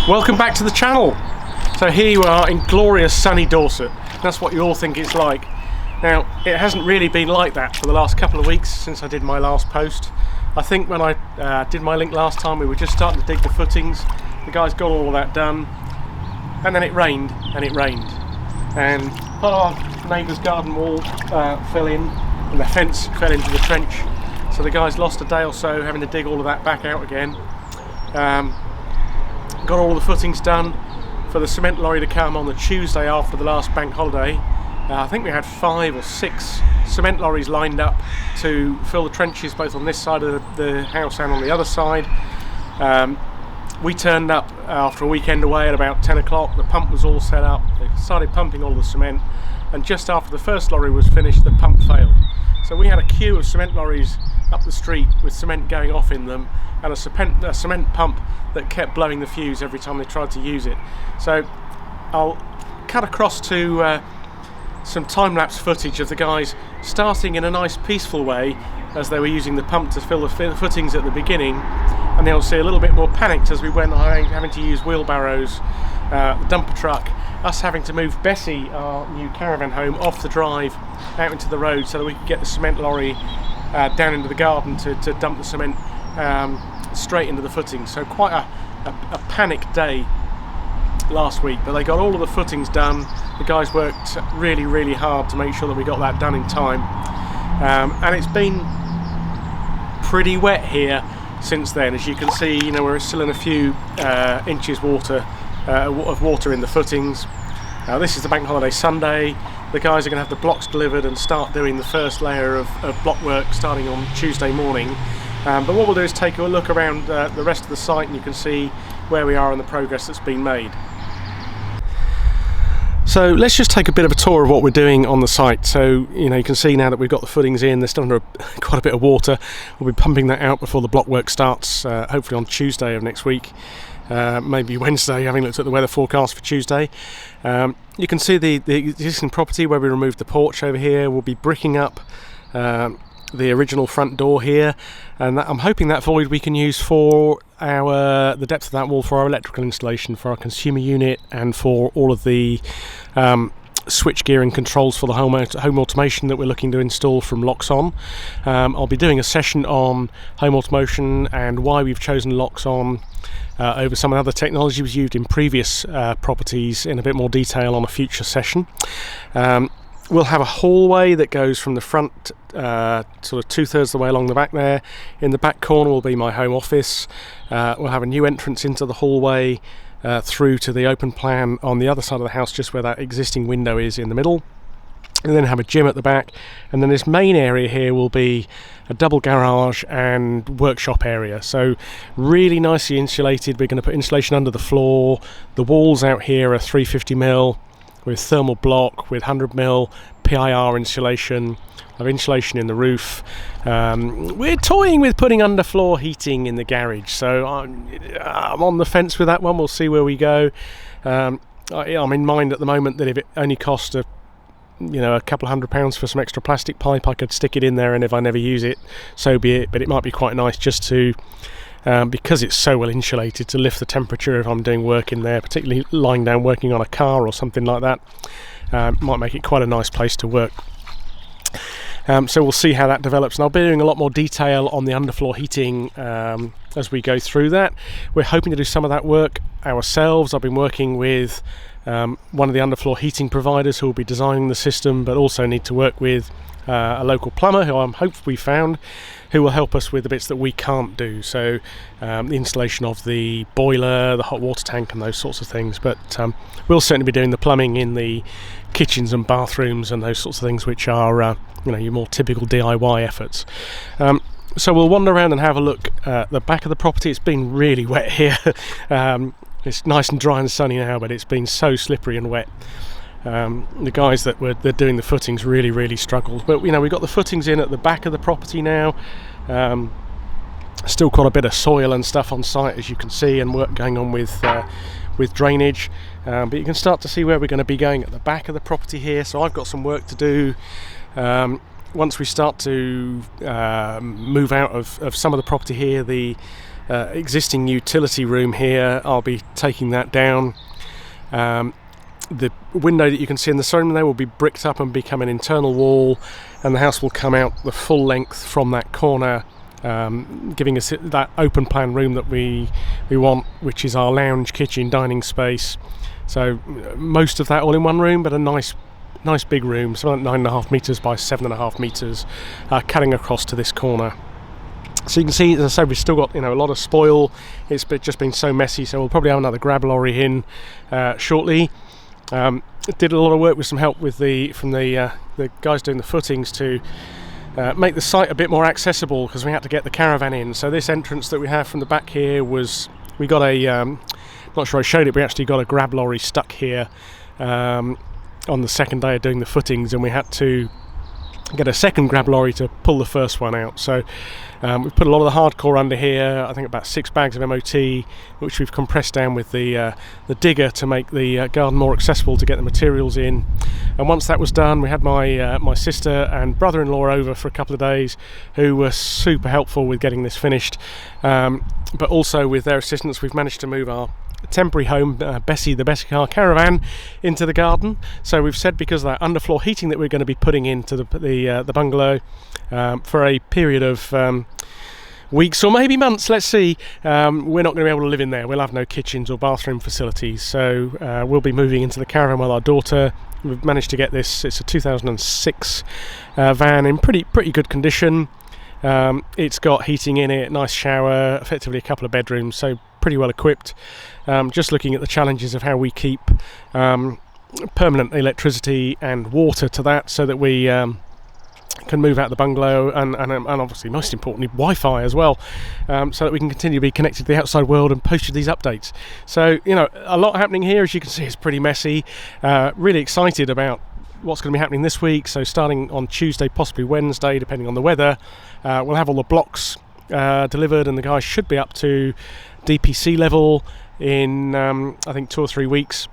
Welcome back to the channel. So here you are in glorious sunny Dorset. That's what you all think it's like. Now, it hasn't really been like that for the last couple of weeks since I did my last post. I think when I did my link last time, we were just starting to dig the footings. The guys got all of that done, and then it rained, and it rained. And part of our neighbour's garden wall fell in, and the fence fell into the trench. So the guys lost a day or so having to dig all of that back out again. Got all the footings done for the cement lorry to come on the Tuesday after the last bank holiday. I think we had 5 or 6 cement lorries lined up to fill the trenches both on this side of the house and on the other side. We turned up after a weekend away at about 10 o'clock. The pump was all set up. They started pumping all the cement, and just after the first lorry was finished, the pump failed. So we had a queue of cement lorries up the street with cement going off in them, and a cement pump that kept blowing the fuse every time they tried to use it. So I'll cut across to some time-lapse footage of the guys starting in a nice peaceful way as they were using the pump to fill the footings at the beginning, and then I'll see a little bit more panicked as we went having to use wheelbarrows, the dumper truck, us having to move Bessie, our new caravan home, off the drive out into the road so that we could get the cement lorry down into the garden to dump the cement straight into the footings. So quite a panic day last week, but they got all of the footings done. The guys worked really, really hard to make sure that we got that done in time, and it's been pretty wet here since then. As you can see, you know, we're still in a few inches of water in the footings. This is the bank holiday Sunday. The guys are going to have the blocks delivered and start doing the first layer of block work starting on Tuesday morning. But what we'll do is take a look around the rest of the site, and you can see where we are in the progress that's been made. So let's just take a bit of a tour of what we're doing on the site. So, you know, you can see now that we've got the footings in, they're still under quite a bit of water. We'll be pumping that out before the block work starts, hopefully on Tuesday of next week. Maybe Wednesday, having looked at the weather forecast for Tuesday. You can see the existing property where we removed the porch over here. We'll be bricking up the original front door here, and I'm hoping that void we can use for the depth of that wall for our electrical installation, for our consumer unit, and for all of the switch gear and controls for the home automation that we're looking to install from Loxon. I'll be doing a session on home automation and why we've chosen Loxon over some of the other technologies used in previous properties in a bit more detail on a future session. We'll have a hallway that goes from the front sort of 2/3 of the way along the back there. In the back corner will be my home office. We'll have a new entrance into the hallway through to the open plan on the other side of the house, just where that existing window is in the middle. And then have a gym at the back. And then this main area here will be a double garage and workshop area. So really nicely insulated. We're going to put insulation under the floor. The walls out here are 350mm. with thermal block, with 100mm PIR insulation, of insulation in the roof. We're toying with putting underfloor heating in the garage, so I'm on the fence with that one. We'll see where we go. I'm in mind at the moment that if it only cost a couple of £100 for some extra plastic pipe, I could stick it in there, and if I never use it, so be it. But it might be quite nice just to because it's so well insulated, to lift the temperature if I'm doing work in there, particularly lying down working on a car or something like that. Might make it quite a nice place to work. So we'll see how that develops, and I'll be doing a lot more detail on the underfloor heating as we go through that. We're hoping to do some of that work ourselves. I've been working with one of the underfloor heating providers who will be designing the system, but also need to work with a local plumber who I'm hopefully found, who will help us with the bits that we can't do. So the installation of the boiler, the hot water tank, and those sorts of things. But we'll certainly be doing the plumbing in the kitchens and bathrooms and those sorts of things, which are your more typical DIY efforts. So we'll wander around and have a look at the back of the property. It's been really wet here. It's nice and dry and sunny now, but it's been so slippery and wet. The guys they're doing the footings really, really struggled. But we've got the footings in at the back of the property now. Still quite a bit of soil and stuff on site, as you can see, and work going on with drainage. But you can start to see where we're going to be going at the back of the property here. So I've got some work to do. Once we start to move out of some of the property here, the existing utility room here. I'll be taking that down. The window that you can see in the showroom there will be bricked up and become an internal wall, and the house will come out the full length from that corner, giving us that open plan room that we want, which is our lounge, kitchen, dining space. So most of that all in one room, but a nice big room, something like 9.5 metres by 7.5 metres, cutting across to this corner. So you can see, as I said, we've still got a lot of spoil. It's just been so messy, so we'll probably have another grab lorry in shortly. Did a lot of work with some help from the guys doing the footings to make the site a bit more accessible, because we had to get the caravan in. So this entrance that we have from the back here we got a not sure I showed it, we actually got a grab lorry stuck here on the second day of doing the footings, and we had to get a second grab lorry to pull the first one out. So we've put a lot of the hardcore under here. I think about 6 bags of MOT, which we've compressed down with the digger to make the garden more accessible to get the materials in. And once that was done, we had my sister and brother-in-law over for a couple of days, who were super helpful with getting this finished. But also with their assistance, we've managed to move our temporary home, Bessie the Bessie car caravan, into the garden. So we've said, because of that underfloor heating that we're going to be putting into the bungalow for a period of weeks or maybe months, let's see, we're not going to be able to live in there. We'll have no kitchens or bathroom facilities, so we'll be moving into the caravan with our daughter. We've managed to get this. It's a 2006 van in pretty good condition. It's got heating in it, nice shower, effectively a couple of bedrooms, so pretty well equipped. Just looking at the challenges of how we keep permanent electricity and water to that, so that we can move out the bungalow, and obviously most importantly Wi-Fi as well, so that we can continue to be connected to the outside world and post you these updates. So a lot happening here. As you can see, it's pretty messy. Really excited about what's going to be happening this week. So starting on Tuesday, possibly Wednesday, depending on the weather, we'll have all the blocks delivered, and the guys should be up to DPC level in I think 2 or 3 weeks,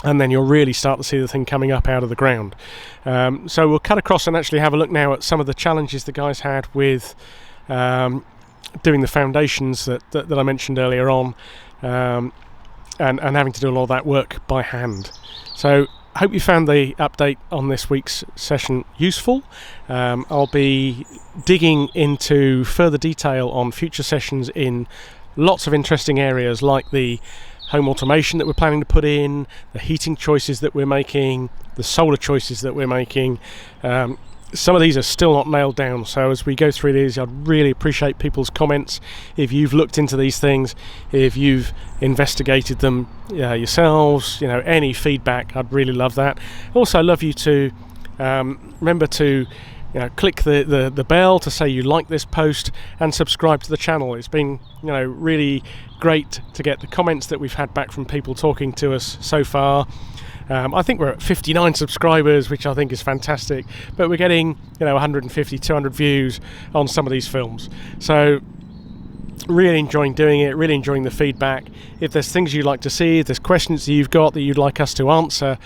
and then you'll really start to see the thing coming up out of the ground. So we'll cut across and actually have a look now at some of the challenges the guys had with doing the foundations that I mentioned earlier on, and having to do all that work by hand. So I hope you found the update on this week's session useful. I'll be digging into further detail on future sessions in lots of interesting areas, like the home automation that we're planning to put in, the heating choices that we're making, the solar choices that we're making. Some of these are still not nailed down, so as we go through these, I'd really appreciate people's comments. If you've looked into these things, if you've investigated them yourselves, any feedback, I'd really love that. Also, I'd love you to remember to click the bell to say you like this post, and subscribe to the channel. It's been really great to get the comments that we've had back from people talking to us so far. I think we're at 59 subscribers, which I think is fantastic, but we're getting 150, 200 views on some of these films. So really enjoying doing it, really enjoying the feedback. If there's things you'd like to see, if there's questions that you've got that you'd like us to answer,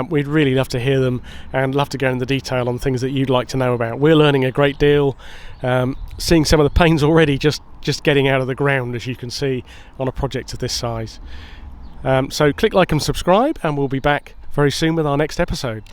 we'd really love to hear them, and love to go into detail on things that you'd like to know about. We're learning a great deal, seeing some of the pains already just getting out of the ground, as you can see, on a project of this size. So click like and subscribe, and we'll be back very soon with our next episode.